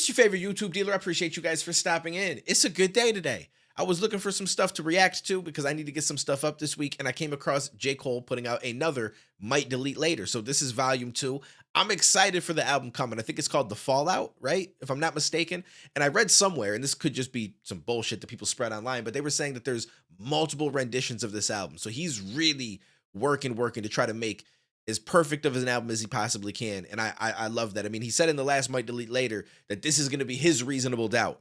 It's your favorite YouTube dealer. I appreciate you guys for stopping in. It's a good day today. I was looking for some stuff to react to because I need to get some stuff up this week, and I came across J. Cole putting out another Might Delete Later. So this is volume 2. I'm excited for the album coming. I think it's called The Fallout, right? If I'm not mistaken. And I read somewhere, and this could just be some bullshit that people spread online, but they were saying that there's multiple renditions of this album. So he's really working to try to make as perfect of an album as he possibly can. And I love that. I mean, he said in the last Might Delete Later that this is going to be his Reasonable Doubt.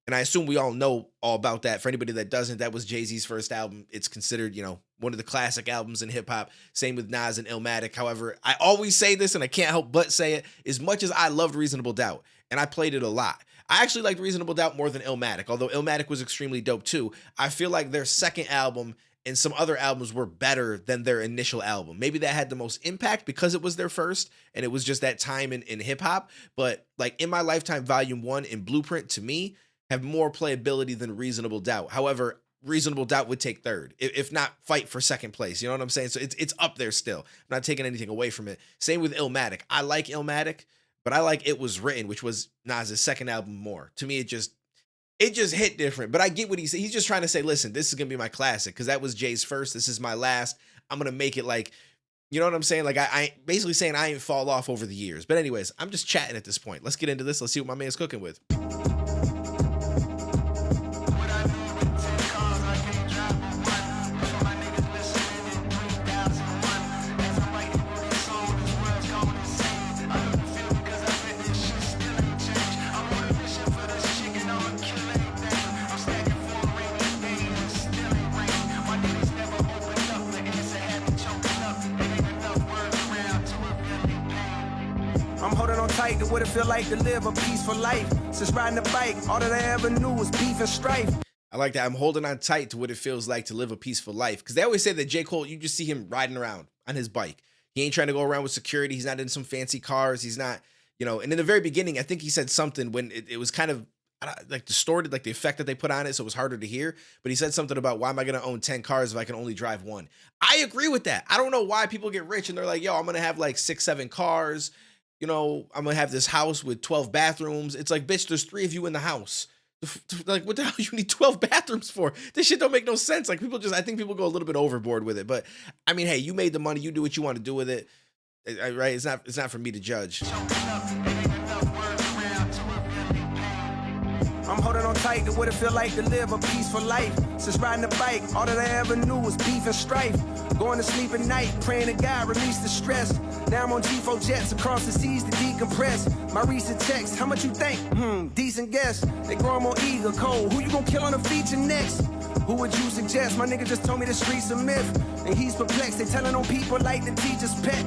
And I assume we all know all about that. For anybody that doesn't, that was Jay-Z's first album. It's considered, one of the classic albums in hip hop. Same with Nas and Illmatic. However, I always say this and I can't help but say it, as much as I loved Reasonable Doubt and I played it a lot, I actually liked Reasonable Doubt more than Illmatic. Although Illmatic was extremely dope too. I feel like their second album and some other albums were better than their initial album. Maybe that had the most impact because it was their first and it was just that time in hip hop. But like In My Lifetime Volume 1 and Blueprint, to me, have more playability than Reasonable Doubt. However, Reasonable Doubt would take third, if not fight for second place. You know what I'm saying? So it's up there still. I'm not taking anything away from it. Same with Illmatic. I like Illmatic, but I like It Was Written, which was Nas's second album, more. To me, it just hit different. But I get what he's saying. He's just trying to say, listen, this is gonna be my classic because that was Jay's first. This is my last. I'm gonna make it like, you know what I'm saying? Like I basically saying I ain't fall off over the years. But anyways, I'm just chatting at this point. Let's get into this. Let's see what my man's cooking with. I'm holding on tight to what it feel like to live a peaceful life. Since riding a bike, all that I ever knew was beef and strife. I like that. I'm holding on tight to what it feels like to live a peaceful life. Because they always say that J. Cole, you just see him riding around on his bike. He ain't trying to go around with security. He's not in some fancy cars. He's not, and in the very beginning, I think he said something when it was kind of like distorted, like the effect that they put on it, so it was harder to hear. But he said something about, why am I going to own 10 cars if I can only drive one? I agree with that. I don't know why people get rich and they're like, yo, I'm going to have like 6, 7 cars. I'm going to have this house with 12 bathrooms. It's like, bitch, there's 3 of you in the house. Like, what the hell you need 12 bathrooms for? This shit don't make no sense. Like, I think people go a little bit overboard with it. But I mean, hey, you made the money. You do what you want to do with it. Right? It's not for me to judge. I'm holding on tight to what it feel like to live a peaceful life. Since riding a bike, all that I ever knew was beef and strife. Going to sleep at night, praying to God release the stress. Now I'm on G4 jets across the seas to decompress. My recent text, how much you think? Decent guess. They grow more eager, cold. Who you gonna kill on a feature next? Who would you suggest? My nigga just told me the streets a myth. And he's perplexed, they telling on people like the teacher's pet.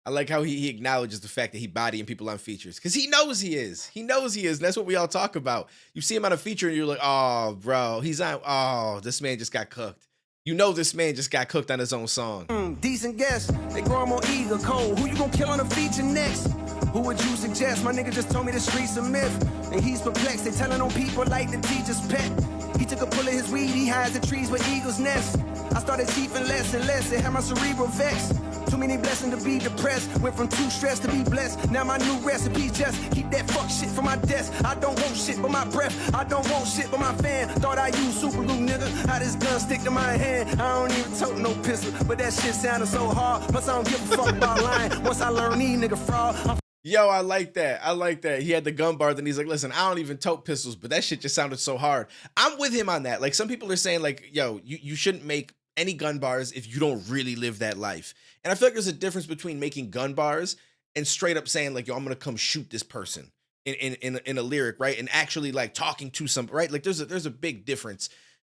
I like how he acknowledges the fact that he bodying people on features. Because he knows he is. He knows he is. And that's what we all talk about. You see him on a feature and you're like, oh, bro, he's on. Oh, this man just got cooked. You know this man just got cooked on his own song. Decent guess. They grow more eager, cold. Who you gonna kill on a feature next? Who would you suggest? My nigga just told me the streets a myth. And he's perplexed. They telling on people like the teacher's pet. He took a pull of his weed. He hides the trees where eagles nest. I started chiefing less and less. It had my cerebral vexed. Too many blessings to be depressed. Went from too stressed to be blessed. Now my new recipe's just keep that fuck shit from my desk. I don't want shit but my breath. I don't want shit but my fan. Thought I used super glue, nigga. How this gun stick to my hand. I don't even tote no pistol. But that shit sounded so hard. Plus I don't give a fuck about lying. Once I learn these nigga fraud. Yo, I like that. I like that. He had the gun bar, then he's like, listen, I don't even tote pistols, but that shit just sounded so hard. I'm with him on that. Like, some people are saying, like, yo, you shouldn't make any gun bars if you don't really live that life. And I feel like there's a difference between making gun bars and straight up saying, like, yo, I'm gonna come shoot this person in a lyric, right? And actually like talking to some, right? Like there's a big difference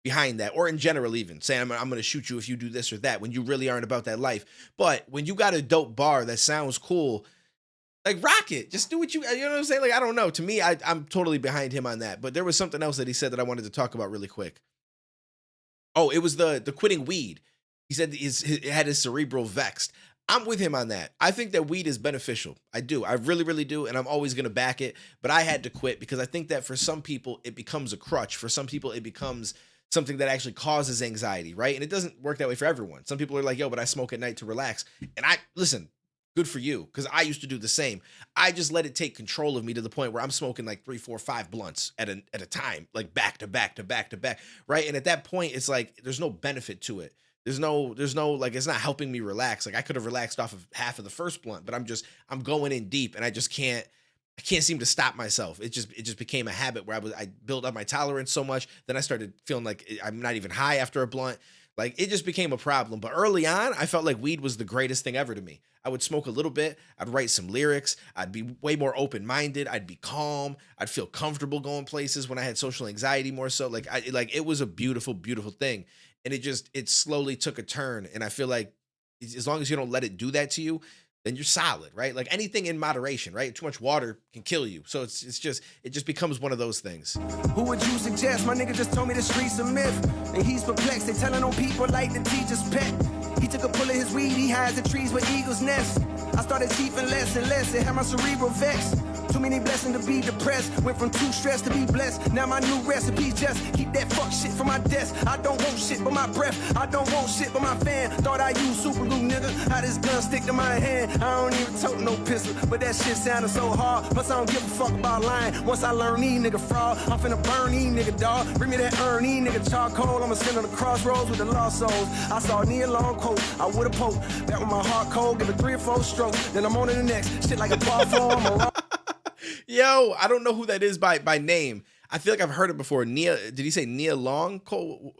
behind that. Or in general, even saying I'm gonna shoot you if you do this or that, when you really aren't about that life. But when you got a dope bar that sounds cool, like, rock it. Just do what you know what I'm saying? Like, I don't know. To me, I'm totally behind him on that. But there was something else that he said that I wanted to talk about really quick. Oh, it was the quitting weed. He said it had his cerebral vexed. I'm with him on that. I think that weed is beneficial. I do. I really, really do. And I'm always going to back it. But I had to quit because I think that for some people, it becomes a crutch. For some people, it becomes something that actually causes anxiety, right? And it doesn't work that way for everyone. Some people are like, yo, but I smoke at night to relax. And listen, Good for you, because I used to do the same. I just let it take control of me to the point where I'm smoking like 3, 4, 5 blunts at a time, like back to back to back to back, right? And at that point, it's like there's no benefit to it. There's no like it's not helping me relax. Like I could have relaxed off of half of the first blunt, but I'm going in deep, and I can't seem to stop myself. It just became a habit where I built up my tolerance so much. Then I started feeling like I'm not even high after a blunt. Like it just became a problem. But early on, I felt like weed was the greatest thing ever to me. I would smoke a little bit. I'd write some lyrics. I'd be way more open minded. I'd be calm. I'd feel comfortable going places when I had social anxiety more so. Like it was a beautiful, beautiful thing. And it slowly took a turn. And I feel like as long as you don't let it do that to you, then you're solid, right? Like anything in moderation, right? Too much water can kill you. So it just becomes one of those things. Who would you suggest? My nigga just told me the streets a myth. And he's perplexed. They telling on people like the teacher's pet. He took a pull of his weed. He hides the trees where eagles nest. I started chiefing less and less. It had my cerebral vex. Too many blessings to be depressed. Went from too stressed to be blessed. Now my new recipe just keep that fuck shit from my desk. I don't want shit but my breath. I don't want shit but my fan. Thought I used super glue, nigga. How this gun stick to my hand. I don't even tote no pistol. But that shit sounded so hard. Plus I don't give a fuck about lying. Once I learn these nigga fraud, I'm finna burn these nigga dog. Bring me that urn, these nigga charcoal. I'ma stand on the crossroads with the lost souls. I saw a near long coat. I would've poked. That with my heart cold. Give it 3 or 4 strokes. Then I'm on to the next. Shit like a bar form. Yo, I don't know who that is by name. I feel like I've heard it before. Nia, did he say Nia Long? Cole?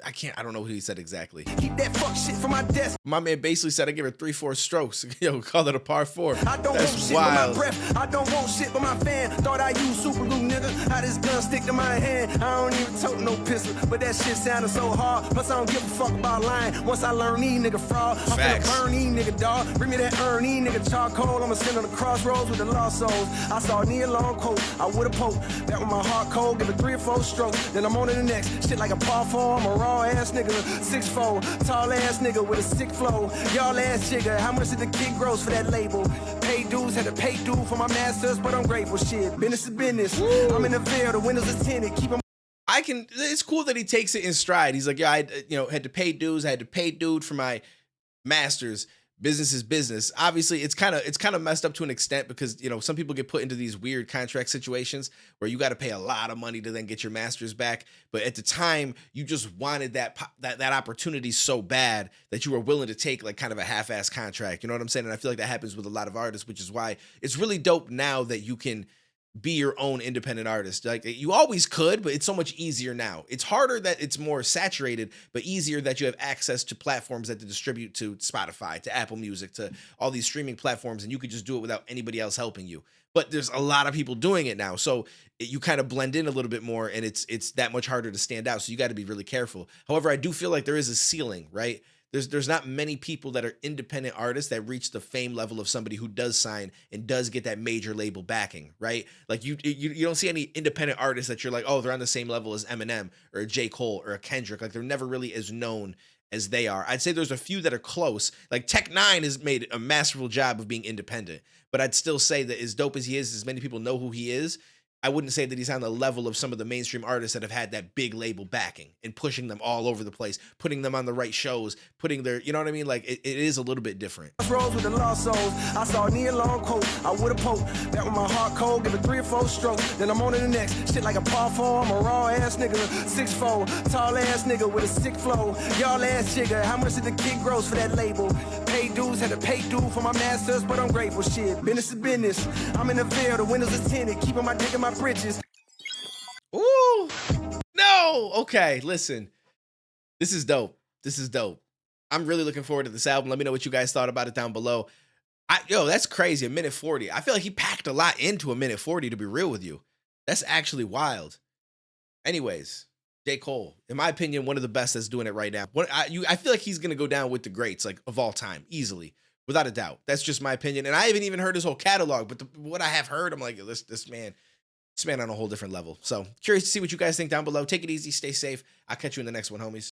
I don't know what he said exactly. Keep that fuck shit from my desk. My man basically said I give her 3, 4 strokes. Yo, call it a par 4. I don't want shit wild. but my breath. I don't want shit but my fan. Thought I used super glue, nigga. How this gun stick to my hand. I don't even tote no pistol. But that shit sounded so hard. Plus I don't give a fuck about lying. Once I learn these nigga fraud, I'm finna burn these nigga dog. Bring me that urn, these nigga charcoal. I'ma stand on the crossroads with the lost souls. I saw a near long coat. I would've poked. That with my heart cold. Give it 3 or 4 strokes. Then I'm on to the next. Shit like a par 4. I'm a raw ass nigga. 6'4", tall ass nigga with a sick flow. Y'all ass jigger, how much did the kid gross for that label? Pay dues, had to pay due for my masters, but I'm grateful. Shit, business is business. Woo. I'm in the Ville, the windows are tinted. Keep 'em. It's cool that he takes it in stride. He's like, yeah, I had to pay dues. I had to pay dude for my masters. Business is business. Obviously, it's kind of messed up to an extent because, some people get put into these weird contract situations where you got to pay a lot of money to then get your masters back. But at the time, you just wanted that opportunity so bad that you were willing to take like kind of a half-ass contract. You know what I'm saying? And I feel like that happens with a lot of artists, which is why it's really dope now that you can be your own independent artist. Like you always could, but it's so much easier now. It's harder that it's more saturated, but easier that you have access to platforms that to distribute to Spotify, to Apple Music, to all these streaming platforms, and you could just do it without anybody else helping you. But there's a lot of people doing it now, so you kind of blend in a little bit more, and it's that much harder to stand out. So you got to be really careful. However, I do feel like there is a ceiling, right? There's not many people that are independent artists that reach the fame level of somebody who does sign and does get that major label backing, right? Like you don't see any independent artists that you're like, oh, they're on the same level as Eminem or a J. Cole or a Kendrick. Like they're never really as known as they are. I'd say there's a few that are close. Like Tech-9 has made a masterful job of being independent, but I'd still say that as dope as he is, as many people know who he is, I wouldn't say that he's on the level of some of the mainstream artists that have had that big label backing and pushing them all over the place, putting them on the right shows, putting their, you know what I mean? Like it is a little bit different. Rose with the lost souls. I saw a near long coat. I would've poked. That with my heart cold. Give it 3 or 4 strokes. Then I'm on to the next. Shit like a par 4. I'm a raw ass nigga. 6'4", tall ass nigga with a sick flow. Y'all ass jigger. How much did the kid gross for that label? Pay dues, had to pay due for my masters, but I'm grateful. Shit, business is business. I'm in the Ville, the windows are tinted. Keeping my dick in my britches. Ooh, no. Okay, listen. This is dope. This is dope. I'm really looking forward to this album. Let me know what you guys thought about it down below. That's crazy. 1:40. I feel like he packed a lot into 1:40, to be real with you. That's actually wild. Anyways, J. Cole, in my opinion, one of the best that's doing it right now. I feel like he's going to go down with the greats, like of all time, easily, without a doubt. That's just my opinion. And I haven't even heard his whole catalog, but what I have heard, I'm like, this man on a whole different level. So curious to see what you guys think down below. Take it easy. Stay safe. I'll catch you in the next one, homies.